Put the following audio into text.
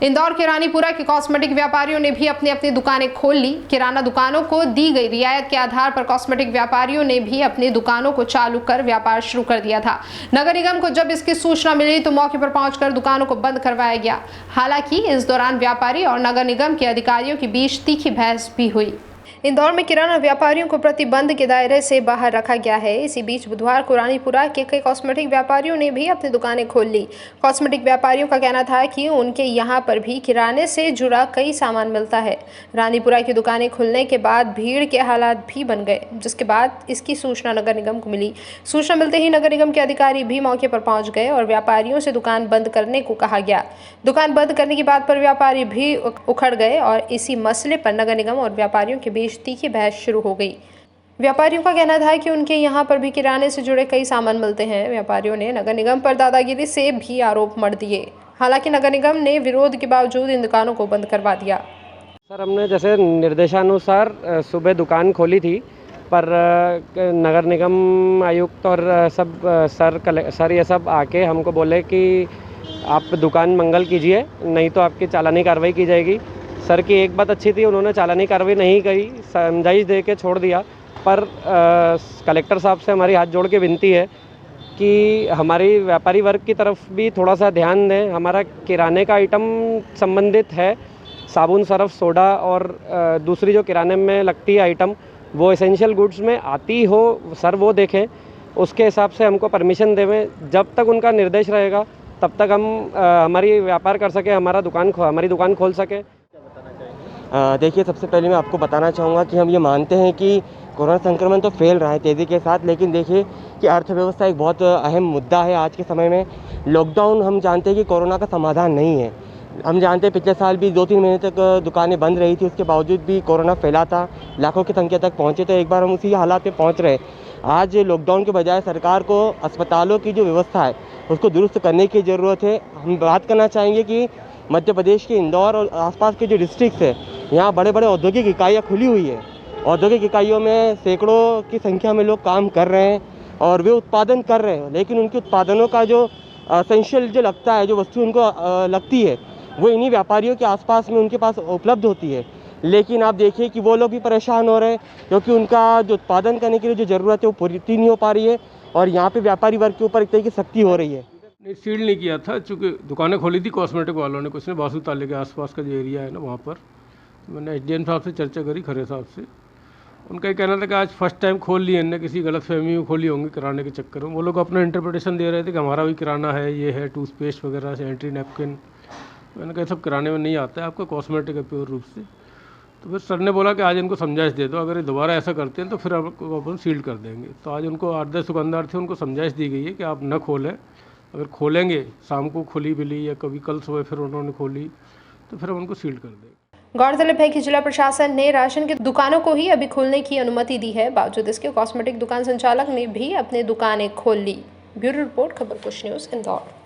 इंदौर के रानीपुरा के कॉस्मेटिक व्यापारियों ने भी अपनी अपनी दुकानें खोल ली। किराना दुकानों को दी गई रियायत के आधार पर कॉस्मेटिक व्यापारियों ने भी अपनी दुकानों को चालू कर व्यापार शुरू कर दिया था। नगर निगम को जब इसकी सूचना मिली तो मौके पर पहुंचकर दुकानों को बंद करवाया गया। हालांकि इस दौरान व्यापारी और नगर निगम के अधिकारियों के बीच तीखी बहस भी हुई। इंदौर में किराना व्यापारियों को प्रतिबंध के दायरे से बाहर रखा गया है। इसी बीच बुधवार को रानीपुरा के कई कॉस्मेटिक व्यापारियों ने भी अपनी दुकानें खोल ली। कॉस्मेटिक व्यापारियों का कहना था कि उनके यहां पर भी किराने से जुड़ा कई सामान मिलता है। रानीपुरा की दुकानें खुलने के बाद भीड़ के हालात भी बन गए, जिसके बाद इसकी सूचना नगर निगम को मिली। सूचना मिलते ही नगर निगम के अधिकारी भी मौके पर पहुंच गए और व्यापारियों से दुकान बंद करने को कहा गया। दुकान बंद करने की बात पर व्यापारी भी उखड़ गए और इसी मसले पर नगर निगम और व्यापारियों के बीच तीखी बहस शुरू हो गई। व्यापारियों का कहना था कि उनके यहाँ पर भी किराने से जुड़े कई सामान मिलते हैं। व्यापारियों ने नगर निगम पर दादागिरी से भी आरोप मढ़ दिए। हालांकि नगर निगम ने विरोध के बावजूद इन दुकानों को बंद करवा दिया। सर, हमने जैसे निर्देशानुसार सुबह दुकान खोली थी, पर नगर निगम आयुक्त और सब सर ये सब आके हमको बोले कि आप दुकान मंगल कीजिए, नहीं तो आपकी चालानी कार्रवाई की जाएगी। सर की एक बात अच्छी थी, उन्होंने चालानी कार्रवाई नहीं करी, समझाइश दे के छोड़ दिया। पर कलेक्टर साहब से हमारी हाथ जोड़ के विनती है कि हमारी व्यापारी वर्ग की तरफ भी थोड़ा सा ध्यान दें। हमारा किराने का आइटम संबंधित है, साबुन, सर्फ, सोडा और दूसरी जो किराने में लगती है आइटम, वो एसेंशियल गुड्स में आती हो, सर वो देखें, उसके हिसाब से हमको परमिशन देवें। जब तक उनका निर्देश रहेगा तब तक हम हमारी व्यापार कर सके, हमारी दुकान खोल सके। देखिए, सबसे पहले मैं आपको बताना चाहूँगा कि हम ये मानते हैं कि कोरोना संक्रमण तो फैल रहा है तेज़ी के साथ, लेकिन देखिए कि अर्थव्यवस्था एक बहुत अहम मुद्दा है आज के समय में। लॉकडाउन हम जानते हैं कि कोरोना का समाधान नहीं है। हम जानते हैं पिछले साल भी 2-3 महीने तक दुकानें बंद रही थी, उसके बावजूद भी कोरोना फैला था, लाखों की संख्या तक पहुँचे। तो एक बार हम उसी हालात में पहुँच रहे। आज लॉकडाउन के बजाय सरकार को अस्पतालों की जो व्यवस्था है उसको दुरुस्त करने की ज़रूरत है। हम बात करना चाहेंगे कि मध्य प्रदेश के इंदौर और आसपास के जो डिस्ट्रिक्ट है, यहाँ बड़े बड़े औद्योगिक इकाइयाँ खुली हुई है। औद्योगिक इकाइयों में सैकड़ों की संख्या में लोग काम कर रहे हैं और वे उत्पादन कर रहे हैं, लेकिन उनके उत्पादनों का जो एसेंशियल जो लगता है, जो वस्तु उनको लगती है, वो इन्हीं व्यापारियों के आसपास में उनके पास उपलब्ध होती है। लेकिन आप देखिए कि वो लोग भी परेशान हो रहे हैं, क्योंकि उनका जो उत्पादन करने के लिए जो ज़रूरत है वो पूरी नहीं हो पा रही है और यहाँ पे व्यापारी वर्ग के ऊपर एक तरह की सख्ती हो रही है। नहीं, सील नहीं किया था, चूँकि दुकानें खोली थी कॉस्मेटिक वालों ने, कुछ ने बासु ताले के आसपास का जो एरिया है ना, वहाँ पर मैंने एसडीएम साहब से चर्चा करी, खरे साहब से। उनका ये कहना था कि आज फर्स्ट टाइम खोल लिए इनने, किसी गलतफहमी में खोली होंगी किराने के चक्कर में। वो लोग अपना इंटरप्रिटेशन दे रहे थे कि हमारा भी किराना है, ये है टूथपेस्ट वगैरह, सैनिटरी नैपकिन। मैंने कहा सब किराने में नहीं आता है, आपका कॉस्मेटिक है प्योर रूप से। तो फिर सर ने बोला कि आज इनको समझाइश दे दो, अगर ये दोबारा ऐसा करते हैं तो फिर आपको अपन सील कर देंगे। तो आज उनको 8-10 दुकानदार थे, उनको समझाइश दी गई है कि आप न खोलें। अगर खोलेंगे, शाम को खुली मिली या कभी कल सुबह फिर उन्होंने खोली, तो फिर हम उनको सील कर देंगे। गौरतलब है कि जिला प्रशासन ने राशन की दुकानों को ही अभी खोलने की अनुमति दी है। बावजूद इसके कॉस्मेटिक दुकान संचालक ने भी अपनी दुकानें खोल ली। ब्यूरो रिपोर्ट, खबर कुछ न्यूज़, इंदौर।